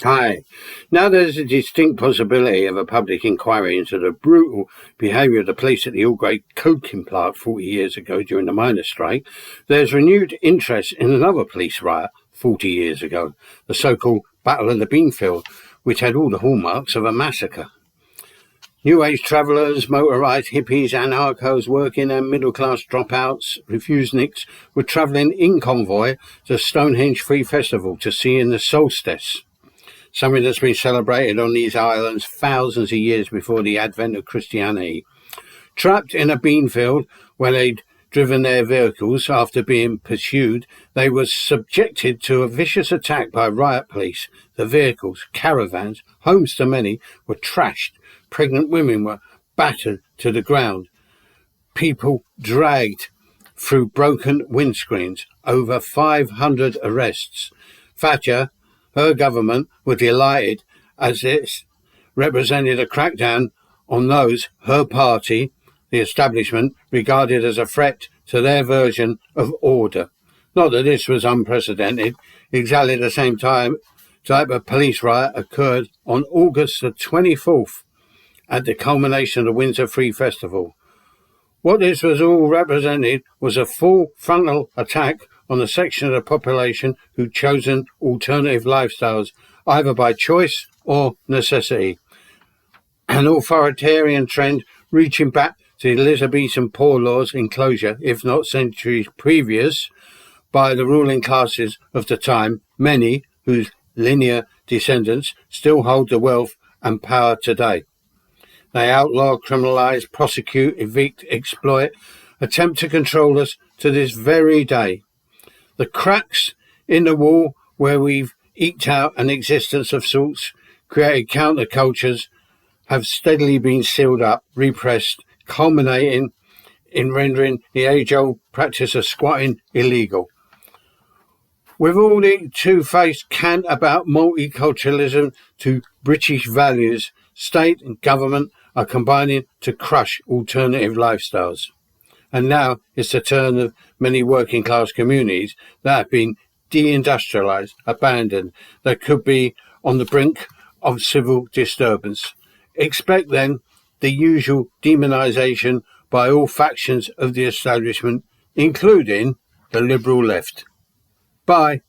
Hi. Now there's a distinct possibility of a public inquiry into the brutal behaviour of the police at the Aldgate coking plant 40 years ago during the miners' strike. There's renewed interest in another police riot 40 years ago, the so-called Battle of the Beanfield, which had all the hallmarks of a massacre. New Age travellers, motorised hippies, anarchos, working and middle-class dropouts, refuseniks were travelling in convoy to Stonehenge Free Festival to see in the solstice, something that's been celebrated on these islands thousands of years before the advent of Christianity. Trapped in a beanfield where they'd driven their vehicles after being pursued, they were subjected to a vicious attack by riot police. The vehicles, caravans, homes to many, were trashed. Pregnant women were battered to the ground. People dragged through broken windscreens. Over 500 arrests. Thatcher, her government, were delighted as it represented a crackdown on those her party, the establishment, regarded as a threat to their version of order. Not that this was unprecedented. Exactly the same type of police riot occurred on August the 24th at the culmination of the Windsor Free Festival. What this was all represented was a full frontal attack on a section of the population who'd chosen alternative lifestyles, either by choice or necessity. An authoritarian trend reaching back to the Elizabethan poor laws enclosure, if not centuries previous, by the ruling classes of the time, many whose linear descendants still hold the wealth and power today. They outlaw, criminalise, prosecute, evict, exploit, attempt to control us to this very day. The cracks in the wall where we've eked out an existence of sorts, created countercultures, have steadily been sealed up, repressed, culminating in rendering the age-old practice of squatting illegal. With all the two-faced cant about multiculturalism to British values, state and government are combining to crush alternative lifestyles. And now it's the turn of many working class communities that have been deindustrialised, abandoned, that could be on the brink of civil disturbance. Expect then the usual demonisation by all factions of the establishment, including the liberal left. Bye.